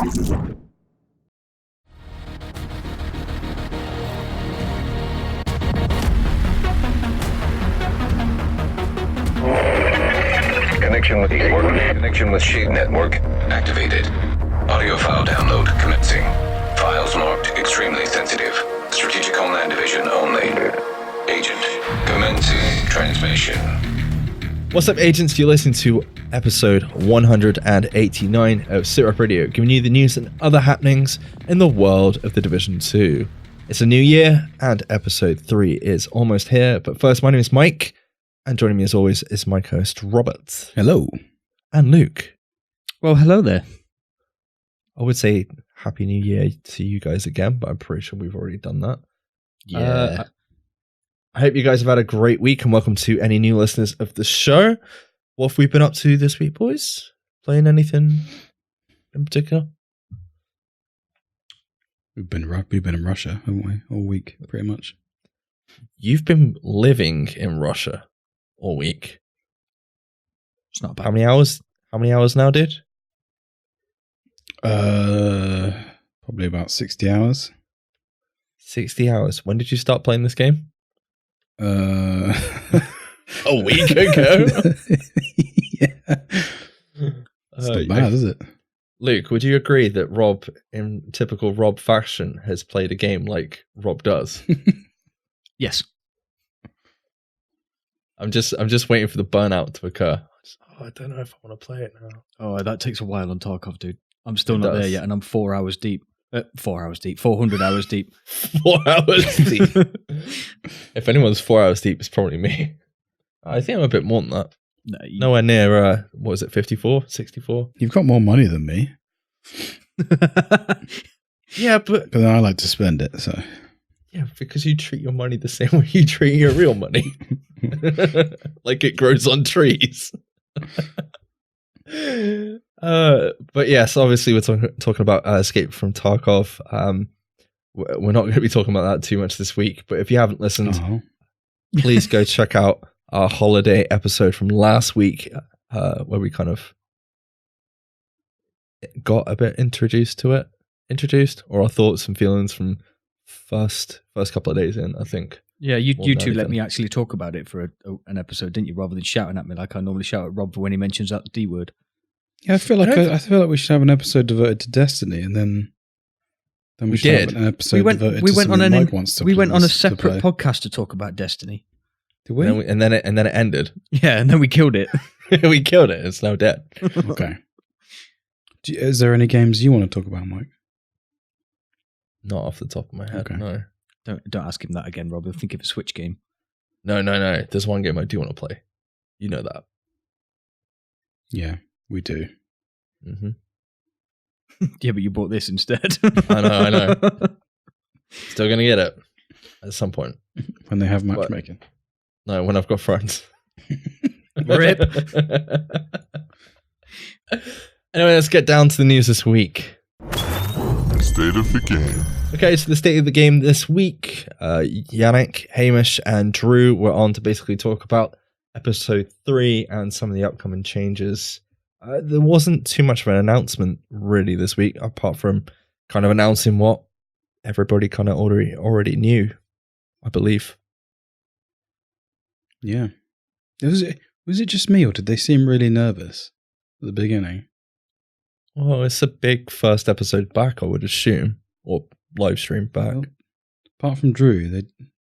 Connection with Shade Network activated. Audio file download commencing. Files marked extremely sensitive. Strategic Homeland Division only. Agent, commencing transmission. What's up, agents? You're listening to episode 189 of SITREP Radio, giving you the news and other happenings in the world of the Division 2. It's a new year, and episode 3 is almost here. But first, my name is Mike, and joining me as always is my co-host Robert. Hello. And Luke. Well, hello there. I would say Happy New Year to you guys again, but I'm pretty sure we've already done that. Yeah. I hope you guys have had a great week, and welcome to any new listeners of the show. What have we been up to this week, boys? Playing anything in particular? We've been in Russia, haven't we? All week, pretty much. You've been living in Russia all week. It's not bad. How many hours now, dude? Probably about 60 hours. 60 hours. When did you start playing this game? A week ago. Yeah. It's not bad, is it? Luke, would you agree that Rob, in typical Rob fashion, has played a game like Rob does? Yes. I'm just waiting for the burnout to occur. I don't know if I want to play it now. Oh, that takes a while on Tarkov, dude. I'm still not there yet, and I'm 4 hours deep. 400 hours deep. 4 hours deep. If anyone's 4 hours deep, it's probably me. I think I'm a bit more than that. No, Nowhere near, what was it, 54, 64? You've got more money than me. Yeah, but then I like to spend it, so. Yeah, because you treat your money the same way you treat your real money. Like it grows on trees. But yes, obviously we're talking about Escape from Tarkov. We're not going to be talking about that too much this week, but if you haven't listened, please go check out our holiday episode from last week, where we kind of got a bit introduced, or our thoughts and feelings from first couple of days in, I think. Yeah, you two let me actually talk about it for an episode, didn't you? Rather than shouting at me like I normally shout at Rob when he mentions that D word. Yeah, I feel like we should have an episode devoted to Destiny, and then we should have an episode devoted to something Mike wants to play. We went on a separate podcast to talk about Destiny. Did we? And then it ended. Yeah, and then we killed it. We killed it. It's now dead. Okay. Is there any games you want to talk about, Mike? Not off the top of my head. Okay. No. Don't ask him that again, Rob. He'll think of a Switch game. No. There's one game I do want to play. You know that. Yeah, we do. Mm-hmm. Yeah, but you bought this instead. I know. Still going to get it at some point. When they have matchmaking. No, when I've got friends. Rip. Anyway, let's get down to the news this week. State of the game. Okay, so the state of the game this week, Yannick, Hamish, and Drew were on to basically talk about episode 3 and some of the upcoming changes. There wasn't too much of an announcement really this week, apart from kind of announcing what everybody kind of already knew, I believe. Yeah. Was it just me, or did they seem really nervous at the beginning? Well, it's a big first episode back, I would assume, or live stream back. Well, apart from Drew, they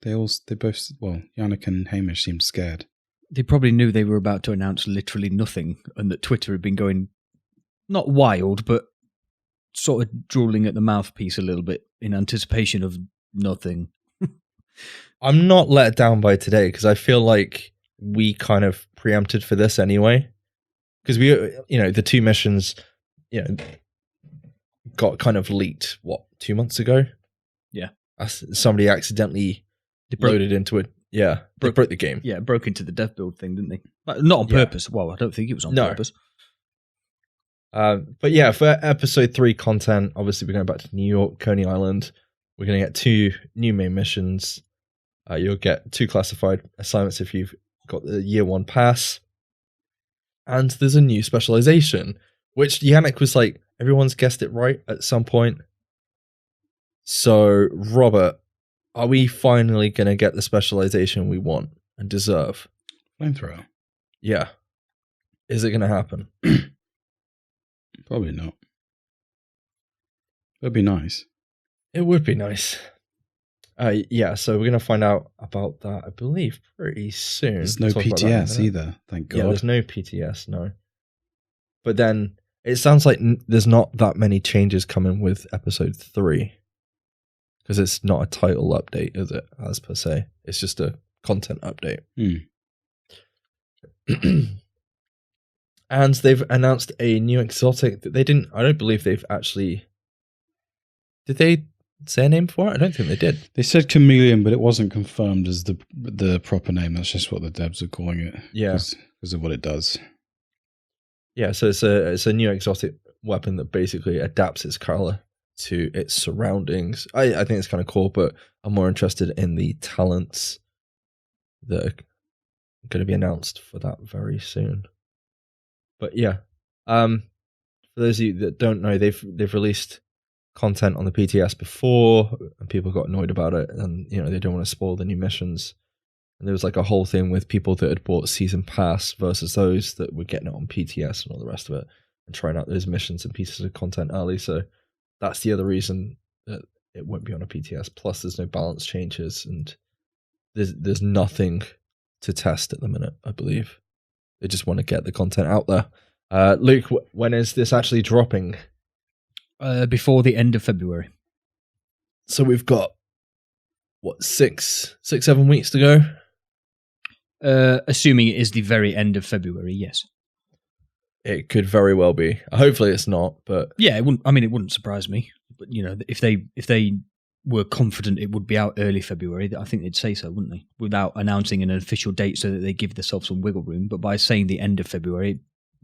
both, Yannick and Hamish seemed scared. They probably knew they were about to announce literally nothing, and that Twitter had been going not wild, but sort of drooling at the mouthpiece a little bit in anticipation of nothing. I'm not let down by today because I feel like we kind of preempted for this anyway. Because the 2 missions, got kind of leaked, 2 months ago? Yeah. Somebody accidentally loaded into it. Yeah, they broke the game. Yeah, broke into the dev build thing, didn't they? Not on purpose. Well, I don't think it was on purpose. But yeah, for episode 3 content, obviously we're going back to New York, Coney Island. We're going to get 2 new main missions. You'll get 2 classified assignments if you've got the year 1 pass. And there's a new specialization, which Yannick was like, everyone's guessed it right at some point. So, Robert, are we finally going to get the specialization we want and deserve? Flamethrower. Yeah. Is it going to happen? Probably not. That'd be nice. It would be nice. Yeah, so we're going to find out about that, I believe, pretty soon. There's no PTS either, thank God. Yeah, there's no PTS, no. But then, it sounds like there's not that many changes coming with episode 3. Because it's not a title update, is it, as per se? It's just a content update. And they've announced a new exotic that they didn't... I don't believe they've actually... Did they say a name for it? I don't think they did. They said chameleon, but it wasn't confirmed as the proper name. That's just what the devs are calling it. Yeah. Because of what it does. Yeah, so it's a new exotic weapon that basically adapts its color to its surroundings. I think it's kind of cool, but I'm more interested in the talents that are going to be announced for that very soon. But yeah, for those of you that don't know, they've released content on the PTS before, and people got annoyed about it, and they don't want to spoil the new missions. And there was like a whole thing with people that had bought season pass versus those that were getting it on PTS and all the rest of it, and trying out those missions and pieces of content early. So that's the other reason that it won't be on a PTS. Plus, there's no balance changes, and there's nothing to test at the minute, I believe. They just want to get the content out there. Luke, when is this actually dropping? Before the end of February. So we've got, what, 7 weeks to go? Assuming it is the very end of February, yes. It could very well be. Hopefully it's not, but... Yeah, it wouldn't surprise me. But, if they were confident it would be out early February, I think they'd say so, wouldn't they? Without announcing an official date so that they give themselves some wiggle room. But by saying the end of February,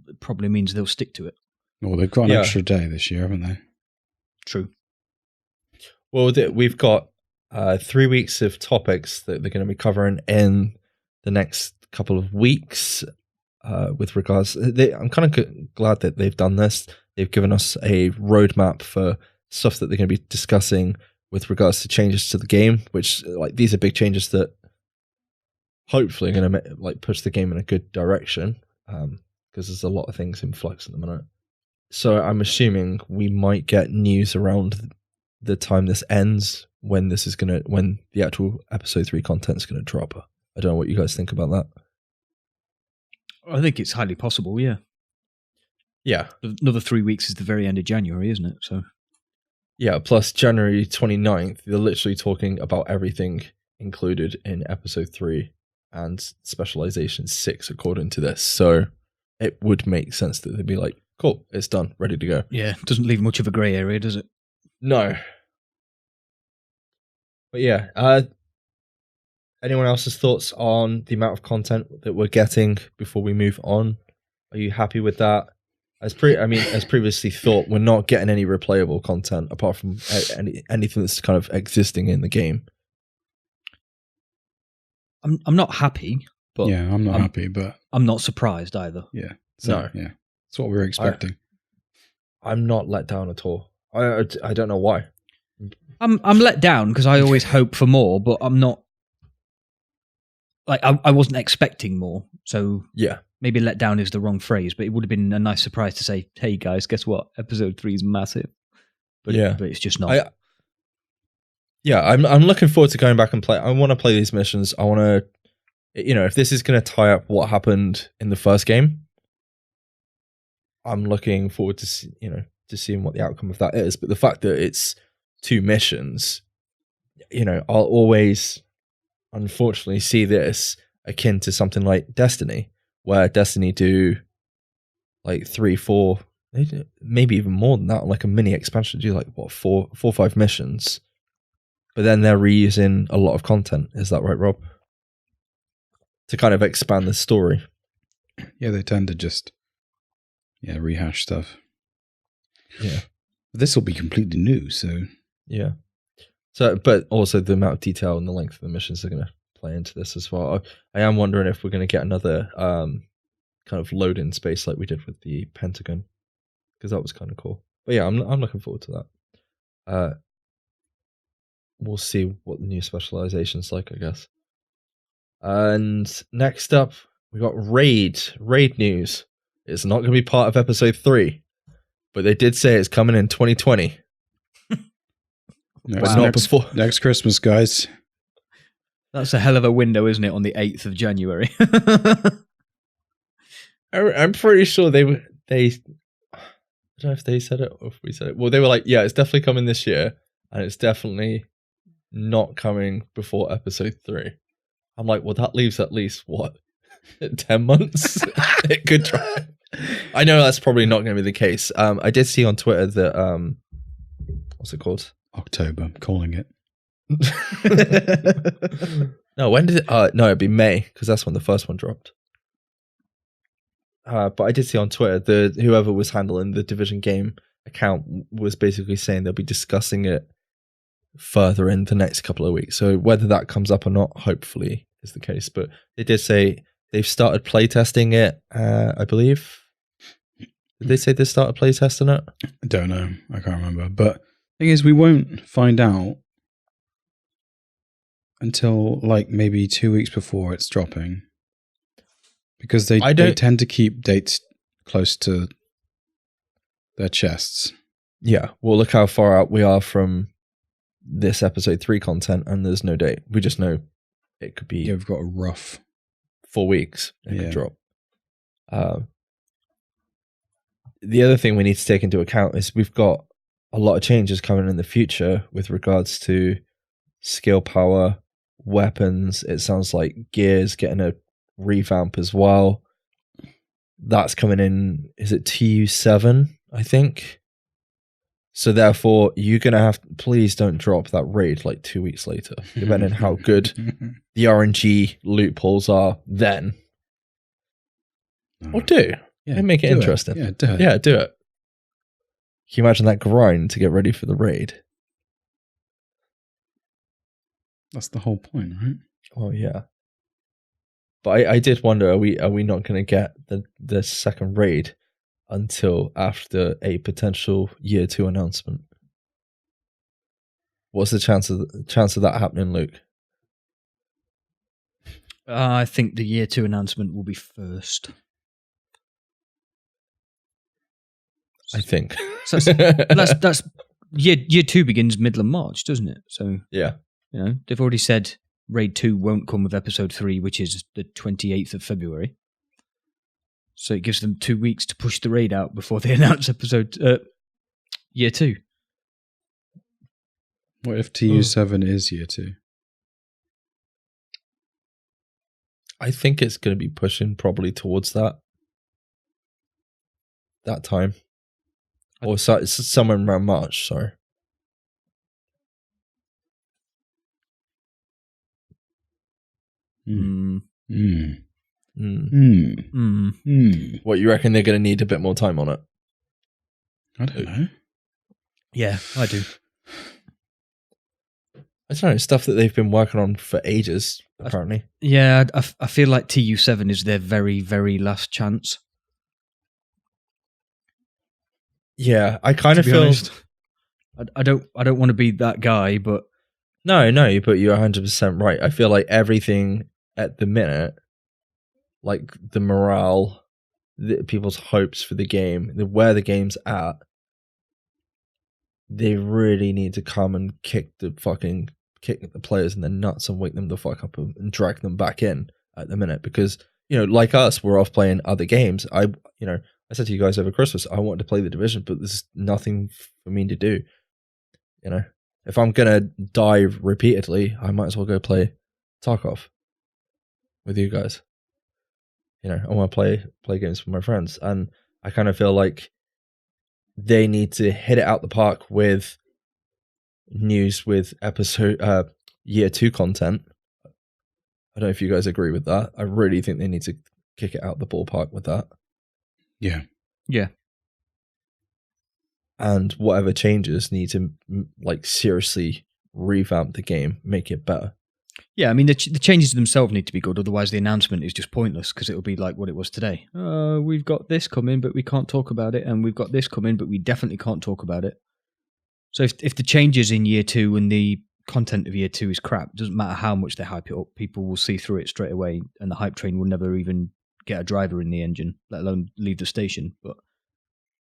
it probably means they'll stick to it. Well, they've got an extra day this year, haven't they? True. Well, we've got 3 weeks of topics that they're going to be covering in the next couple of weeks. With regards, I'm kind of glad that they've done this. They've given us a roadmap for stuff that they're going to be discussing with regards to changes to the game, which these are big changes that hopefully are going to push the game in a good direction, because there's a lot of things in flux at the minute. So I'm assuming we might get news around the time this ends, when the actual episode 3 content is going to drop. I don't know what you guys think about that. I think it's highly possible, yeah. Yeah. Another 3 weeks is the very end of January, isn't it? So, yeah, plus January 29th, they're literally talking about everything included in episode 3 and Specialisation 6, according to this. So it would make sense that they'd be like, cool, it's done, ready to go. Yeah, it doesn't leave much of a grey area, does it? No. But yeah, anyone else's thoughts on the amount of content that we're getting before we move on? Are you happy with that? As previously thought, we're not getting any replayable content apart from anything that's kind of existing in the game. I'm not happy, but yeah, I'm not happy, but I'm not surprised either. Yeah, so, yeah, that's what we were expecting. I'm not let down at all. I don't know why. I'm let down because I always hope for more, but I'm not. I wasn't expecting more, so yeah. Maybe let down is the wrong phrase, but it would have been a nice surprise to say, "Hey guys, guess what? Episode 3 is massive." But but it's just not. I'm looking forward to going back and play. I want to play these missions. I want to, if this is going to tie up what happened in the first game, I'm looking forward to seeing what the outcome of that is. But the fact that it's 2 missions, I'll always, unfortunately, see this akin to something like Destiny, where Destiny do 3, 4, maybe even more than that, like a mini expansion, do 4 or 5 missions, but then they're reusing a lot of content. Is that right, Rob? To kind of expand the story. Yeah, they tend to just rehash stuff. Yeah, this will be completely new, so yeah. So, but also the amount of detail and the length of the missions are going to play into this as well. I am wondering if we're going to get another kind of load-in space like we did with the Pentagon, because that was kind of cool. But yeah, I'm looking forward to that. We'll see what the new specialization's like, I guess. And next up, we got Raid news. It's not going to be part of episode 3, but they did say it's coming in 2020. Next Christmas, guys. That's a hell of a window, isn't it? On the 8th of January. I'm pretty sure they I don't know if they said it or if we said it. Well, they were like, yeah, it's definitely coming this year, and it's definitely not coming before episode 3. I'm like, well, that leaves at least, what, 10 months? It could try. I know that's probably not going to be the case. I did see on Twitter that, what's it called? October, I'm calling it. No, when did it? No, it'd be May, because that's when the first one dropped. But I did see on Twitter whoever was handling the Division game account was basically saying they'll be discussing it further in the next couple of weeks. So whether that comes up or not, hopefully is the case. But they did say they've started playtesting it, I believe. Did they say they started playtesting it? I don't know. I can't remember. But the thing is, we won't find out until like maybe 2 weeks before it's dropping. Because they tend to keep dates close to their chests. Yeah. Well, look how far out we are from this episode 3 content, and there's no date. We just know it could be. Yeah, we've got a rough 4 weeks. It could drop. The other thing we need to take into account is we've got a lot of changes coming in the future with regards to skill power, weapons. It sounds like gear's getting a revamp as well. That's coming in, is it TU7, I think? So therefore, you're going to have to, please don't drop that raid like 2 weeks later, depending on how good the RNG loopholes are then. Or do. Yeah, and make it interesting. Yeah, do it. Yeah, do it. Can you imagine that grind to get ready for the raid? That's the whole point, right? Oh, yeah. But I did wonder, are we not going to get the second raid until after a potential year 2 announcement? What's the chance of that happening, Luke? I think the year 2 announcement will be first. I think. So that's year 2 begins middle of March, doesn't it? So yeah, you know, they've already said Raid 2 won't come with episode 3, which is the 28th of February. So it gives them 2 weeks to push the raid out before they announce episode year 2. What if TU7 is year 2? I think it's going to be pushing probably towards that time. Or somewhere around March, sorry. What, you reckon they're going to need a bit more time on it? I don't know. Yeah, I do. I don't know, stuff that they've been working on for ages, apparently. Yeah, I feel like TU7 is their very, very last chance. Yeah, I kind of feel... honest, I don't want to be that guy, but... No, but you're 100% right. I feel like everything at the minute, like the morale, people's hopes for the game, where the game's at, they really need to come and kick the players in the nuts and wake them the fuck up and drag them back in at the minute. Because, you know, like us, we're off playing other games. I said to you guys over Christmas, I wanted to play the Division, but there's nothing for me to do. You know, if I'm gonna die repeatedly, I might as well go play Tarkov with you guys. You know, I want to play games with my friends, and I kind of feel like they need to hit it out the park with news with episode year 2 content. I don't know if you guys agree with that. I really think they need to kick it out the ballpark with that. Yeah. And whatever changes need to like seriously revamp the game, make it better. Yeah, I mean, the changes themselves need to be good. Otherwise, the announcement is just pointless because it'll be like what it was today. We've got this coming, but we can't talk about it. And we've got this coming, but we definitely can't talk about it. So if the changes in year 2 and the content of year 2 is crap, it doesn't matter how much they hype it up. People will see through it straight away. And the hype train will never even get a driver in the engine, let alone leave the station. But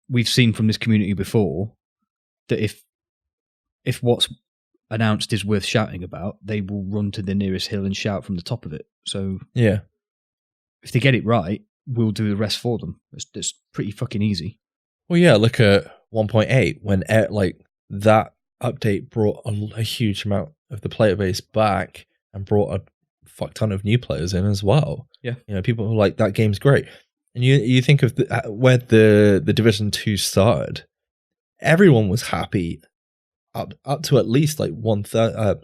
we've seen from this community before that if what's announced is worth shouting about, they will run to the nearest hill and shout from the top of it. So yeah, if they get it right, we'll do the rest for them. It's pretty fucking easy. Well, yeah, look at 1.8 when that update brought a huge amount of the player base back and brought a fuck ton of new players in as well. Yeah, people who like that game's great. And you think of where the Division 2 started, everyone was happy up to at least like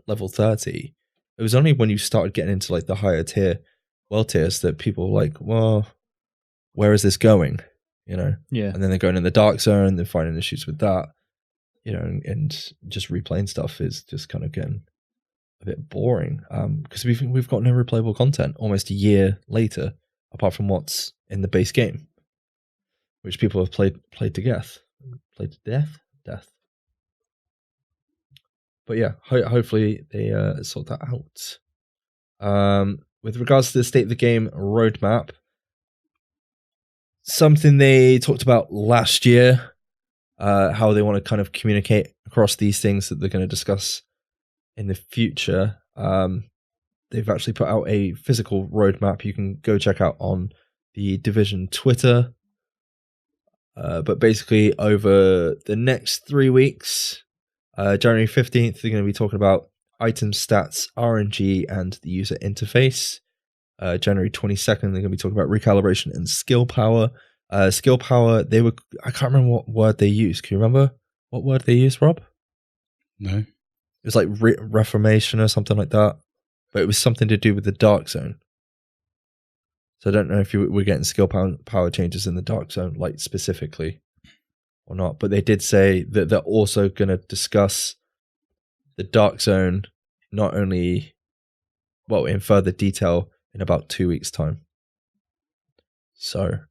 level 30. It was only when you started getting into like the higher tier world tiers that people were like, well, where is this going? Yeah. And then they're going in the dark zone, they're finding issues with that, and just replaying stuff is just kind of getting a bit boring. Because we've got no replayable content almost a year later, apart from what's in the base game, which people have played to death. Played to death. But yeah, hopefully they sort that out. With regards to the state of the game roadmap, something they talked about last year, how they want to kind of communicate across these things that they're going to discuss in the future. They've actually put out a physical roadmap you can go check out on the Division Twitter. But basically, over the next 3 weeks, January 15th, they're going to be talking about item stats, RNG, and the user interface. January 22nd, they're going to be talking about recalibration and skill power. Skill power, I can't remember what word they used. Can you remember what word they used, Rob? No. It was like reformation or something like that. But it was something to do with the dark zone. So I don't know if we're getting skill power changes in the dark zone, like specifically or not. But they did say that they're also going to discuss the dark zone not only, in further detail in about 2 weeks' time. So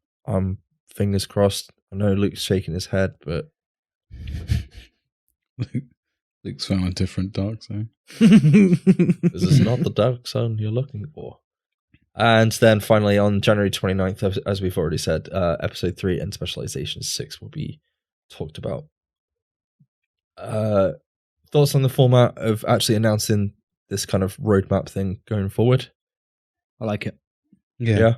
fingers crossed. I know Luke's shaking his head, but Luke's found a different dark zone. This is not the dark zone you're looking for. And then finally on January 29th, as we've already said, episode 3 and Specialisation 6 will be talked about. Thoughts on the format of actually announcing this kind of roadmap thing going forward? I like it. Yeah.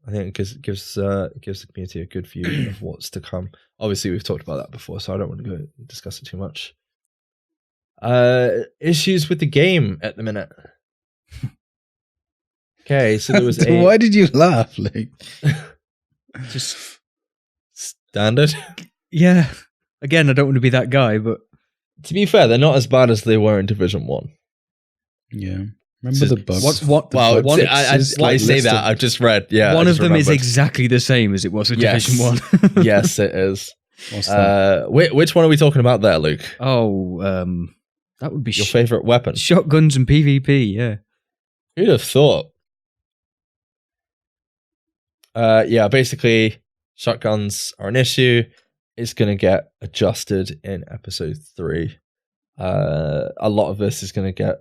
I think it gives the community a good view of what's to come. Obviously, we've talked about that before, so I don't want to go discuss it too much. Issues with the game at the minute. Okay, so there was Why did you laugh, Luke? Just standard. Yeah. Again, I don't want to be that guy, but to be fair, they're not as bad as they were in Division 1. Yeah. Remember the bugs? I say that. I've just read. Yeah, one of them is exactly the same as it was in Division 1. Yes, it is. What's that? Which one are we talking about there, Luke? Oh, that would be your favorite weapon. Shotguns and PvP, yeah. Who'd have thought? Yeah, basically, shotguns are an issue. It's going to get adjusted in episode 3. A lot of this is going to get,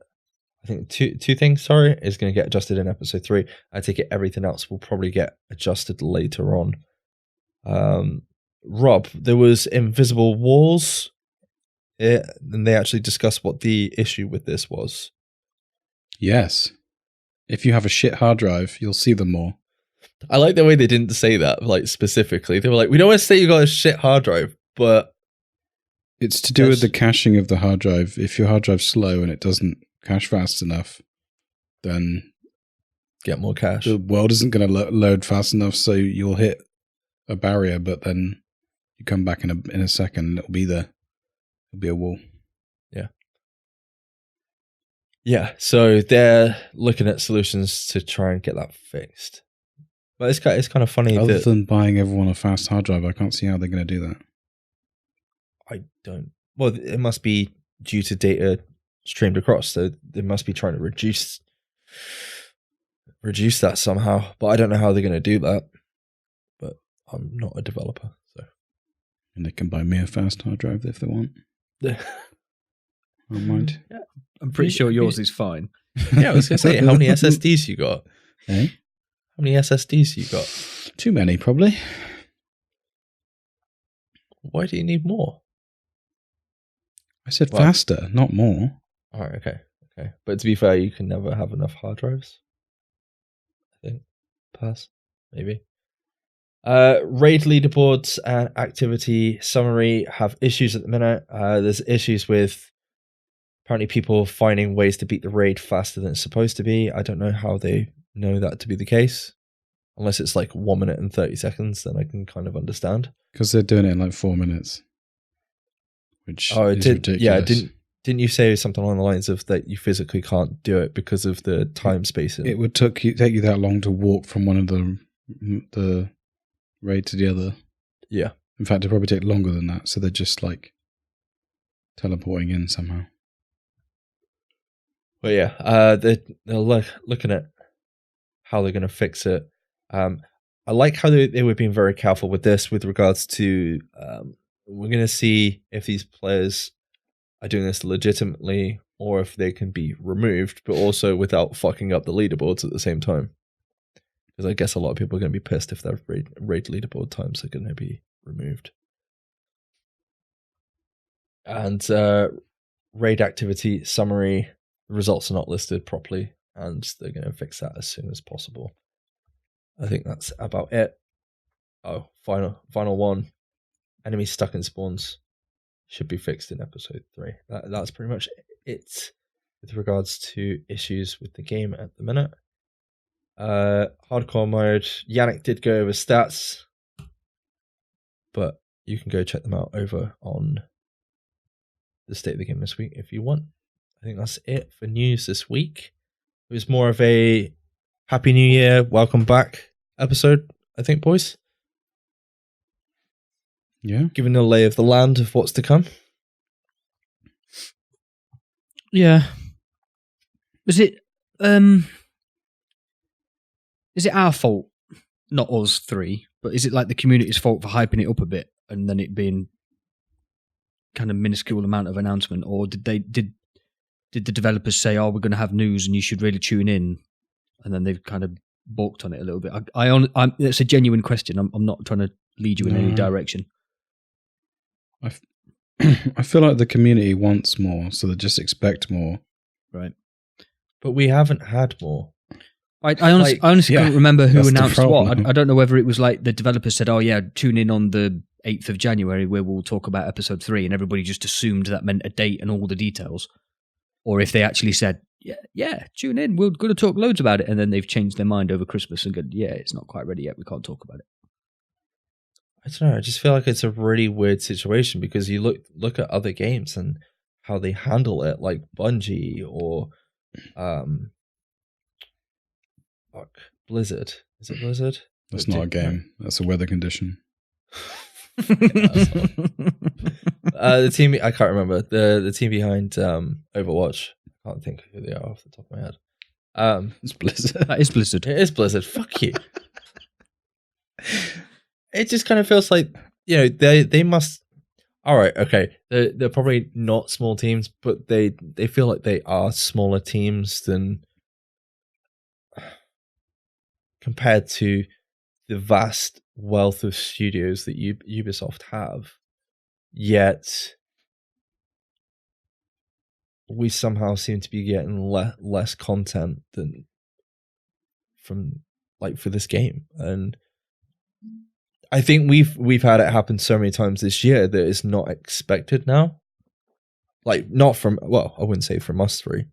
I think, two things, is going to get adjusted in episode 3. I take it everything else will probably get adjusted later on. Rob, there was invisible walls, and they actually discussed what the issue with this was. Yes. If you have a shit hard drive, you'll see them more. I like the way they didn't say that, like, specifically. They were like, we don't want to say you got a shit hard drive, but... It's to do with the caching of the hard drive. If your hard drive's slow and it doesn't cache fast enough, then... Get more cache. The world isn't going to load fast enough, so you'll hit a barrier, but then you come back in a second and it'll be there. It'll be a wall. Yeah. Yeah, so they're looking at solutions to try and get that fixed. But it's kind of funny Other than buying everyone a fast hard drive, I can't see how they're going to do that. I don't... Well, it must be due to data streamed across. So they must be trying to reduce that somehow. But I don't know how they're going to do that. But I'm not a developer, so. And they can buy me a fast hard drive if they want. I don't mind. Yeah. I'm pretty sure yours is fine. Yeah, I was going to say, how many SSDs you got? Eh? How many SSDs you got? Too many, probably. Why do you need more? I said faster, not more. All right, okay. But to be fair, you can never have enough hard drives. I think. Pass, maybe. Raid leaderboards and activity summary have issues at the minute. There's issues with apparently people finding ways to beat the raid faster than it's supposed to be. I don't know how they know that to be the case. Unless it's like 1 minute and 30 seconds, then I can kind of understand. Because they're doing it in like 4 minutes. Which is ridiculous. Yeah, didn't you say something along the lines of that you physically can't do it because of the time spacing? It would take you that long to walk from one of the raid to the other. Yeah. In fact, it'd probably take longer than that. So they're just like teleporting in somehow. But yeah, they're looking at how they're going to fix it. I like how they were being very careful with this with regards to we're going to see if these players are doing this legitimately or if they can be removed, but also without fucking up the leaderboards at the same time. Because I guess a lot of people are going to be pissed if their raid leaderboard times are going to be removed. And raid activity summary, the results are not listed properly, and they're going to fix that as soon as possible. I think that's about it. Oh, final one. Enemies stuck in spawns should be fixed in episode 3. That's pretty much it with regards to issues with the game at the minute. Hardcore mode. Yannick did go over stats, but you can go check them out over on the State of the Game this week if you want. I think that's it for news this week. It was more of a Happy New Year, welcome back episode, I think, boys. Yeah. Giving a lay of the land of what's to come. Yeah. Is it our fault? Not us three, but is it like the community's fault for hyping it up a bit and then it being kind of minuscule amount of announcement, or did the developers say, "Oh, we're going to have news and you should really tune in," and then they've kind of balked on it a little bit? It's a genuine question. I'm not trying to lead you in any direction. I feel like the community wants more, so they just expect more. Right. But we haven't had more. I honestly can't remember who announced what. I don't know whether it was like the developers said, "Oh yeah, tune in on the 8th of January where we'll talk about episode 3," and everybody just assumed that meant a date and all the details. Or if they actually said, yeah, tune in, we're going to talk loads about it, and then they've changed their mind over Christmas and go, yeah, it's not quite ready yet, we can't talk about it. I don't know, I just feel like it's a really weird situation because you look at other games and how they handle it, like Bungie or Blizzard. Is it Blizzard? That's not a game. That's a weather condition. The team, I can't remember the team behind Overwatch. I can't think who they are off the top of my head. It's Blizzard. That is Blizzard. It is Blizzard. Fuck you. It just kind of feels like, you know, they must. All right, okay. They're probably not small teams, but they feel like they are smaller teams than compared to the vast wealth of studios that Ubisoft have. Yet we somehow seem to be getting less content than for this game, and I think we've had it happen so many times this year that it's not expected now. Like, not from, well, I wouldn't say from us three,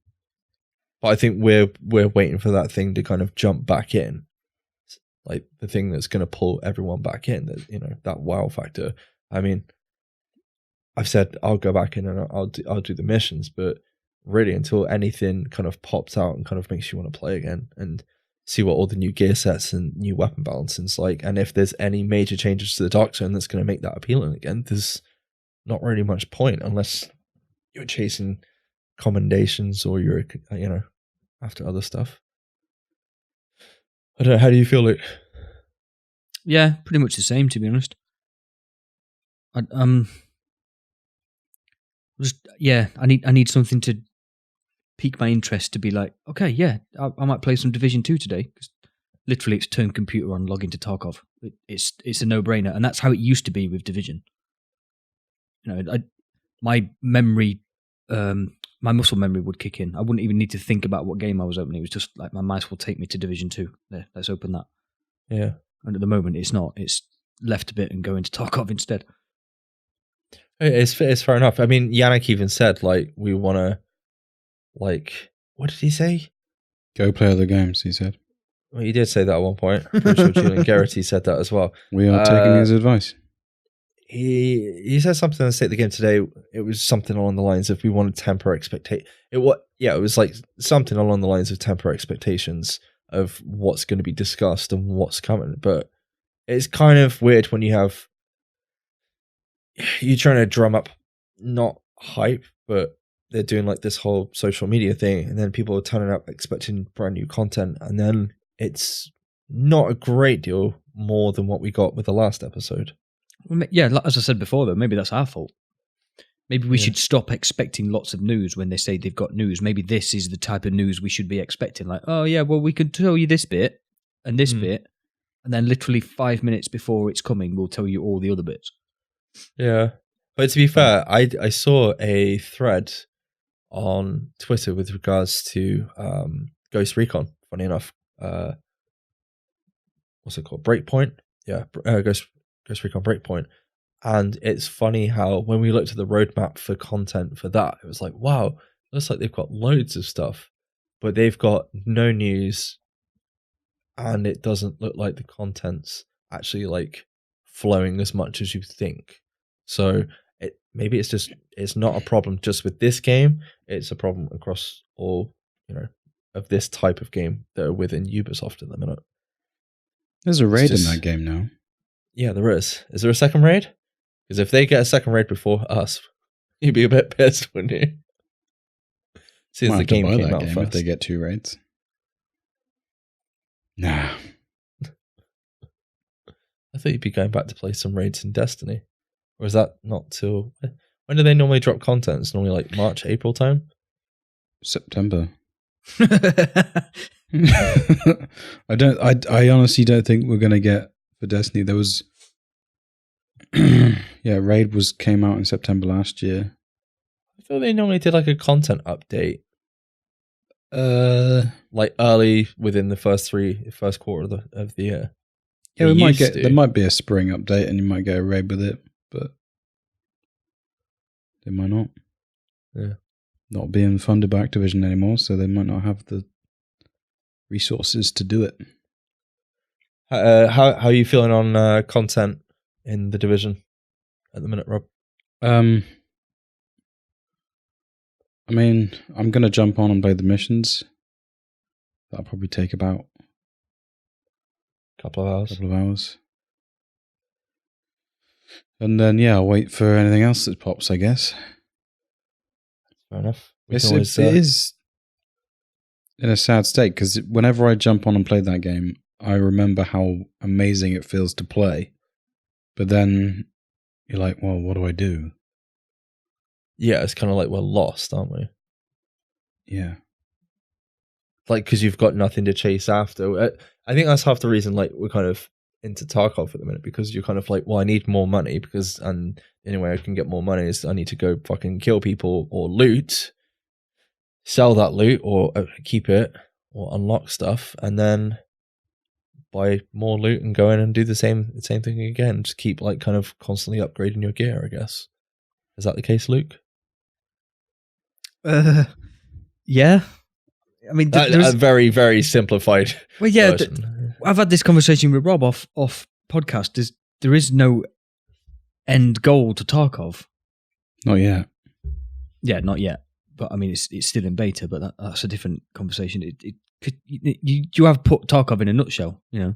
but I think we're waiting for that thing to kind of jump back in, like the thing that's going to pull everyone back in. That, you know, that wow factor. I mean, I've said I'll go back in and I'll do the missions, but really until anything kind of pops out and kind of makes you want to play again and see what all the new gear sets and new weapon balances like, and if there's any major changes to the Dark Zone that's going to make that appealing again, there's not really much point unless you're chasing commendations or you're, after other stuff. I don't know. How do you feel, Luke? Yeah, pretty much the same, to be honest. I need something to pique my interest to be like, okay, yeah, I might play some Division 2 today. 'Cause literally, it's turn computer on, log into Tarkov. It's a no-brainer, and that's how it used to be with Division. My memory, my muscle memory would kick in. I wouldn't even need to think about what game I was opening. It was just like my mouse will take me to Division 2. There, let's open that. Yeah. And at the moment, it's not. It's left a bit and go into Tarkov instead. It's fair enough. I mean, Yannick even said, like, we want to, like, what did he say? Go play other games, he said. Well, he did say that at one point. I'm pretty sure Julian Garrity said that as well. We are taking his advice. He said something on State of the Game today. It was something along the lines of we want to temper expectations. It was like something along the lines of temper expectations of what's going to be discussed and what's coming. But it's kind of weird when you're trying to drum up not hype, but they're doing like this whole social media thing, and then people are turning up expecting brand new content, and then it's not a great deal more than what we got with the last episode. Yeah, as I said before, though, maybe that's our fault. Maybe we should stop expecting lots of news when they say they've got news. Maybe this is the type of news we should be expecting. Like, oh yeah, well, we can tell you this bit and this bit, and then literally 5 minutes before it's coming, we'll tell you all the other bits. Yeah. But to be fair, I saw a thread on Twitter with regards to Ghost Recon. Funny enough, what's it called? Breakpoint. Yeah, Ghost Recon Breakpoint. And it's funny how when we looked at the roadmap for content for that, it was like, wow, looks like they've got loads of stuff, but they've got no news, and it doesn't look like the content's actually like flowing as much as you think. So maybe it's not a problem just with this game. It's a problem across all, of this type of game that are within Ubisoft at the minute. There's a raid in that game now. Yeah, there is. Is there a second raid? Because if they get a second raid before us, you'd be a bit pissed, wouldn't you? Since the game came out first. If they get 2 raids. Nah. I thought you'd be going back to play some raids in Destiny. Or is that not till... When do they normally drop content? It's normally like March, April time? September. I honestly don't think we're going to get for Destiny. There was... Raid came out in September last year. I thought they normally did like a content update. Like early within the first quarter of the year. Yeah, there might be a spring update and you might get a raid with it, but they might not. Yeah. Not being funded by Activision anymore, so they might not have the resources to do it. How are you feeling on content in the Division at the minute, Rob? I mean, I'm going to jump on and play the missions. That'll probably take about a couple of hours. And then, I'll wait for anything else that pops, I guess. Fair enough. It is in a sad state, because whenever I jump on and play that game, I remember how amazing it feels to play. But then you're like, well, what do I do? Yeah, it's kind of like we're lost, aren't we? Yeah. Like, because you've got nothing to chase after. I think that's half the reason, like, we're kind of into Tarkov at the minute, because you're kind of like, well, I need more money, and the only way I can get more money is I need to go fucking kill people or loot, sell that loot or keep it or unlock stuff, and then buy more loot and go in and do the same thing again. Just keep like kind of constantly upgrading your gear, I guess. Is that the case, Luke? Yeah. I mean, a very, very simplified version. I've had this conversation with Rob off podcast. There is no end goal to Tarkov. Not yet. Yeah, not yet. But I mean, it's still in beta. But that's a different conversation. You have put Tarkov in a nutshell. You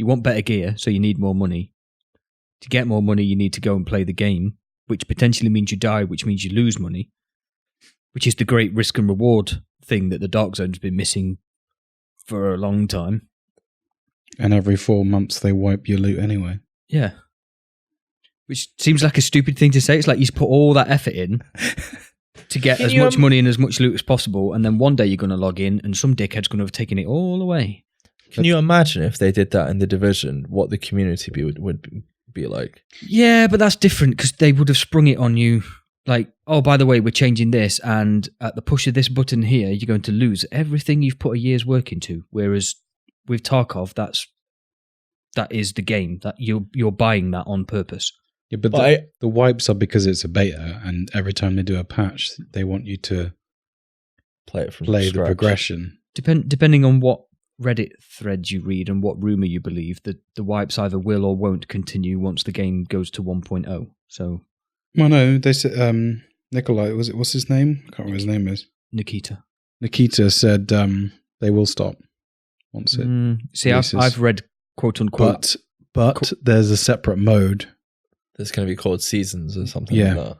want better gear, so you need more money. To get more money, you need to go and play the game, which potentially means you die, which means you lose money. which is the great risk and reward thing that the Dark Zone's been missing for a long time. And every 4 months they wipe your loot anyway. Yeah. Which seems like a stupid thing to say. It's like you put all that effort in to get as much money and as much loot as possible, and then one day you're going to log in and some dickhead's going to have taken it all away. Can you imagine if they did that in the Division, what the community would be like? Yeah, but that's different because they would have sprung it on you like, oh, by the way, we're changing this, and at the push of this button here, you're going to lose everything you've put a year's work into. Whereas with Tarkov, that is the game. That you're buying that on purpose. Yeah, but the wipes are because it's a beta, and every time they do a patch, they want you to play it from the scratch. progression. Depending on what Reddit threads you read and what rumor you believe, the wipes either will or won't continue once the game goes to 1.0. So, well, no, they said Nikolai, what's his name? I can't remember his name is. Nikita said they will stop once it. See, I've read quote unquote, but there's a separate mode. There's going to be called Seasons or something like that.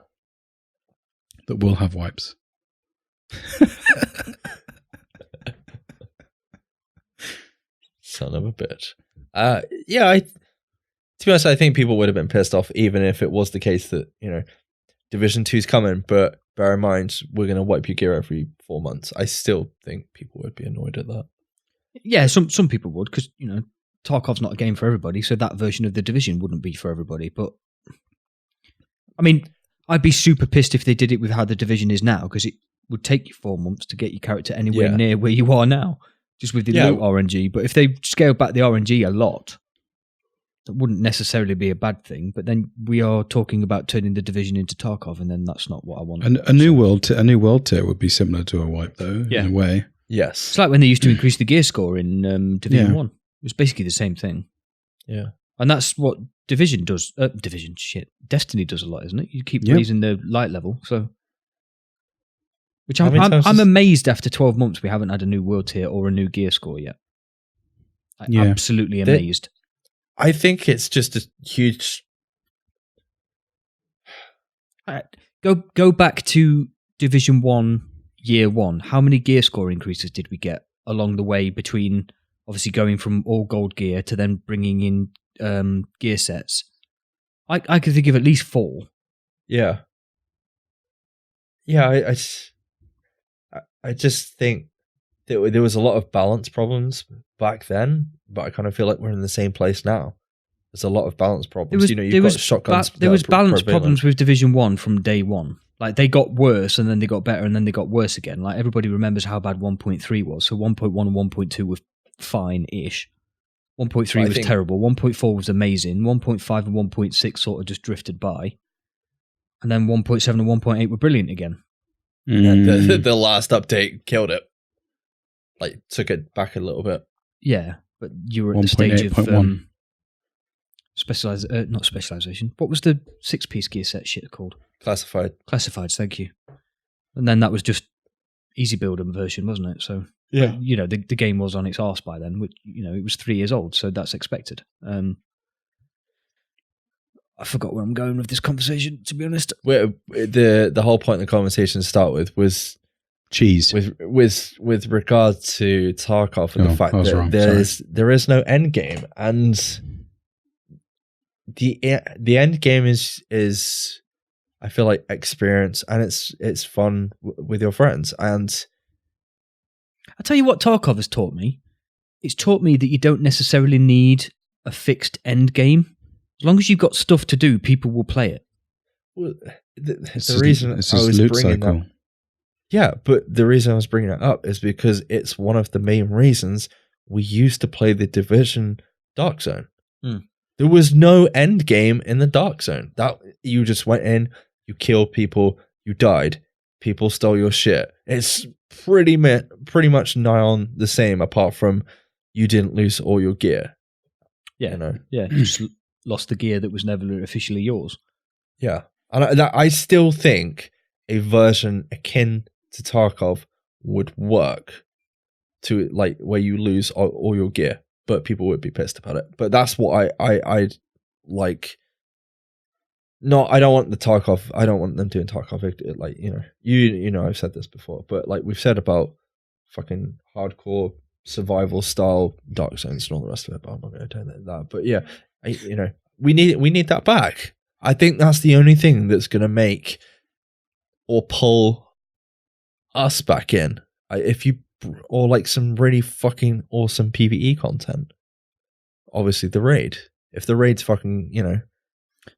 That will have wipes. Son of a bitch. To be honest, I think people would have been pissed off even if it was the case that, Division 2's coming, but bear in mind, we're going to wipe your gear every 4 months. I still think people would be annoyed at that. Yeah, some people would, because, Tarkov's not a game for everybody, so that version of the Division wouldn't be for everybody, but I mean, I'd be super pissed if they did it with how the Division is now, because it would take you 4 months to get your character anywhere near where you are now, just with the loot RNG. But if they scaled back the RNG a lot, that wouldn't necessarily be a bad thing. But then we are talking about turning the Division into Tarkov, and then that's not what I want. A new world tier would be similar to a wipe, though, in a way. Yes. It's like when they used to increase the gear score in Division 1. It was basically the same thing. Yeah. And that's what Division does. Destiny does a lot, isn't it? You keep raising the light level. So, which I'm amazed after 12 months we haven't had a new world tier or a new gear score yet. Absolutely amazed. I think it's just a huge... Go back to Division 1, Year 1. How many gear score increases did we get along the way between obviously going from all gold gear to then bringing in gear sets? I could think of at least 4. Yeah. Yeah, I just think that there was a lot of balance problems back then, but I kind of feel like we're in the same place now. There's a lot of balance problems. You've got shotguns. There was balance problems with Division 1 from day one. Like, they got worse, and then they got better, and then they got worse again. Like, everybody remembers how bad 1.3 was. So 1.1 and 1.2 was fine-ish. 1.3 was terrible. 1.4 was amazing. 1.5 and 1.6 sort of just drifted by. And then 1.7 and 1.8 were brilliant again. And the last update killed it. Like, took it back a little bit. Yeah, but you were at the stage of not specialization. What was the 6-piece gear set shit called? Classifieds, thank you. And then that was just easy builder version, wasn't it? So yeah, the game was on its arse by then. Which, it was 3 years old, so that's expected. I forgot where I'm going with this conversation, to be honest. The whole point of the conversation to start with was cheese. With regard to Tarkov and the fact that there is no end game, and the end game is I feel like experience, and it's fun with your friends. And I'll tell you what Tarkov has taught me. It's taught me that you don't necessarily need a fixed end game. As long as you've got stuff to do, people will play it. Well, the reason I was bringing that, yeah, but the reason I was bringing it up is because it's one of the main reasons we used to play the Division Dark Zone. There was no end game in the Dark Zone. That you just went in, you killed people, you died, people stole your shit. It's pretty much nigh on the same, apart from you didn't lose all your gear. Yeah, you just lost the gear that was never officially yours. Yeah, and I still think a version akin to Tarkov would work, to like where you lose all your gear, but people would be pissed about it. But that's what I like No, I don't want the Tarkov. I don't want them doing Tarkov. Like, you know, I've said this before, but like we've said about fucking hardcore survival style Dark Zones and all the rest of it. But I'm not going to turn that. But yeah, we need that back. I think that's the only thing that's going to make or pull us back in. Or like some really fucking awesome PvE content. Obviously, the raid. If the raid's fucking,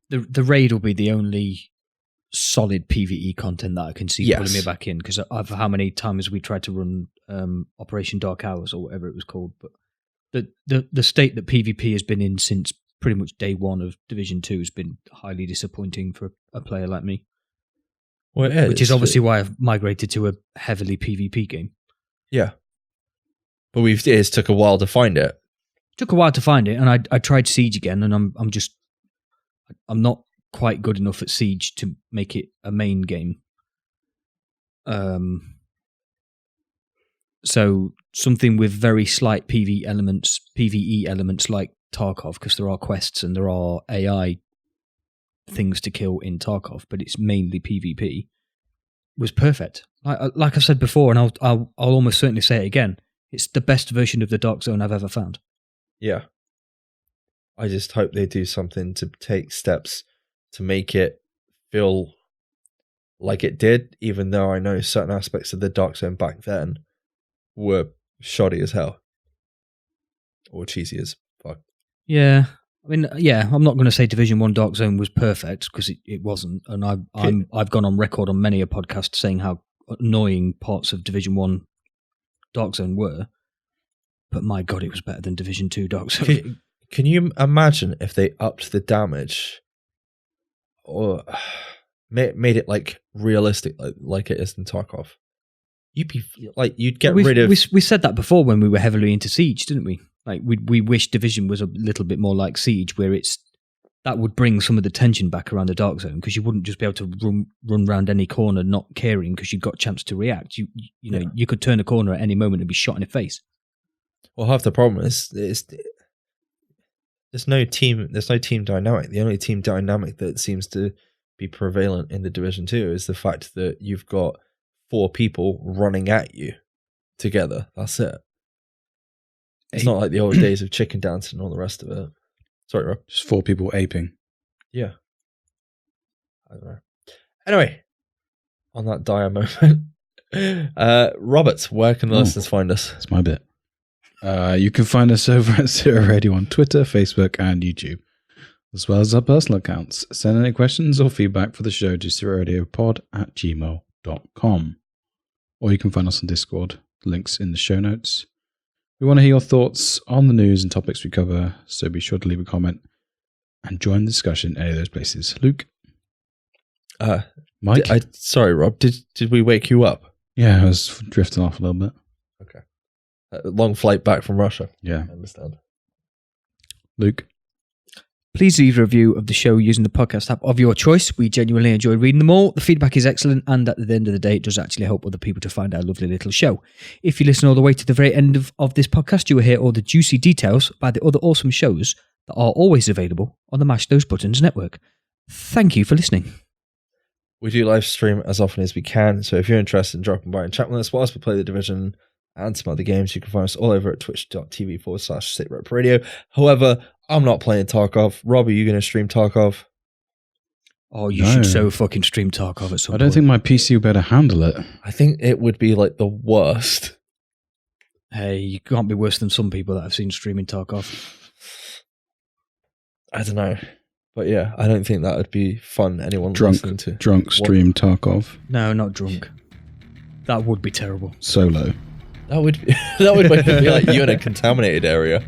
The raid will be the only solid PvE content that I can see pulling me back in, because of how many times we tried to run Operation Dark Hours or whatever it was called. But the state that PvP has been in since pretty much day one of Division 2 has been highly disappointing for a player like me. Well, it is. Which is obviously why I've migrated to a heavily PvP game. Yeah. But it took a while to find it. Took a while to find it, and I tried Siege again, and I'm not quite good enough at Siege to make it a main game. So something with very slight PvE elements like Tarkov, because there are quests and there are AI things to kill in Tarkov, but it's mainly PvP, was perfect. Like I've said before, and I'll almost certainly say it again, it's the best version of the Dark Zone I've ever found. Yeah. I just hope they do something to take steps to make it feel like it did, even though I know certain aspects of the Dark Zone back then were shoddy as hell. Or cheesy as fuck. Yeah. I mean, yeah, I'm not going to say Division 1 Dark Zone was perfect, because it wasn't. And I've gone on record on many a podcast saying how annoying parts of Division 1 Dark Zone were. But my God, it was better than Division 2 Dark Zone. Can you imagine if they upped the damage or made it like realistic, like it is in Tarkov? You'd get rid of. We said that before when we were heavily into Siege, didn't we? Like we wish Division was a little bit more like Siege, where that would bring some of the tension back around the Dark Zone, because you wouldn't just be able to run around any corner not caring because you've got a chance to react. You could turn a corner at any moment and be shot in the face. Well, half the problem is there's no team dynamic. The only team dynamic that seems to be prevalent in the Division 2 is the fact that you've got 4 people running at you together. That's it. It's not like the old days of chicken dancing and all the rest of it. Sorry, Rob. Just 4 people aping. Yeah. I don't know. Anyway, on that dire moment, Robert, where can the listeners find us? That's my bit. You can find us over at SITREP Radio on Twitter, Facebook, and YouTube, as well as our personal accounts. Send any questions or feedback for the show to sitrepRadiopod@gmail.com. Or you can find us on Discord. Links in the show notes. We want to hear your thoughts on the news and topics we cover, so be sure to leave a comment and join the discussion in any of those places. Luke? Mike? Sorry, Rob. Did we wake you up? Yeah, I was drifting off a little bit. Okay. Long flight back from Russia. Yeah. I understand. Luke? Please leave a review of the show using the podcast app of your choice. We genuinely enjoy reading them all. The feedback is excellent, and at the end of the day, it does actually help other people to find our lovely little show. If you listen all the way to the very end of this podcast, you will hear all the juicy details by the other awesome shows that are always available on the Mash Those Buttons network. Thank you for listening. We do live stream as often as we can, so if you're interested in dropping by and chat with us whilst we play the Division and some other games, you can find us all over at twitch.tv/SITREP Radio. However, I'm not playing Tarkov. Rob, are you going to stream Tarkov? Oh, you should so fucking stream Tarkov at some point. I don't think my PC will be able to handle it. I think it would be like the worst. Hey, you can't be worse than some people that I've seen streaming Tarkov. I don't know. But yeah, I don't think that would be fun. Anyone listening to drunk stream Tarkov. No, not drunk. That would be terrible. Solo. That would be like you in a contaminated area.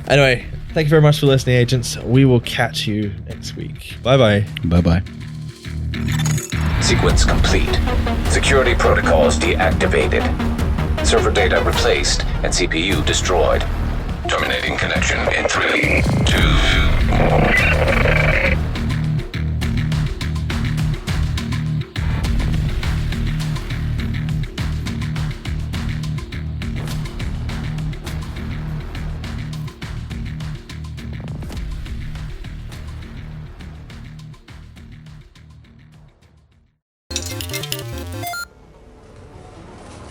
Anyway, thank you very much for listening, agents. We will catch you next week. Bye-bye. Bye-bye. Sequence complete. Security protocols deactivated. Server data replaced and CPU destroyed. Terminating connection in 3, 2, 1.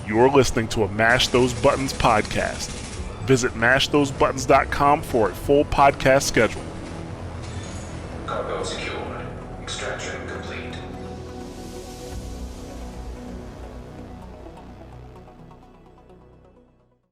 You're listening to a Mash Those Buttons podcast. Visit mashthosebuttons.com for a full podcast schedule. Cargo secured. Extraction complete.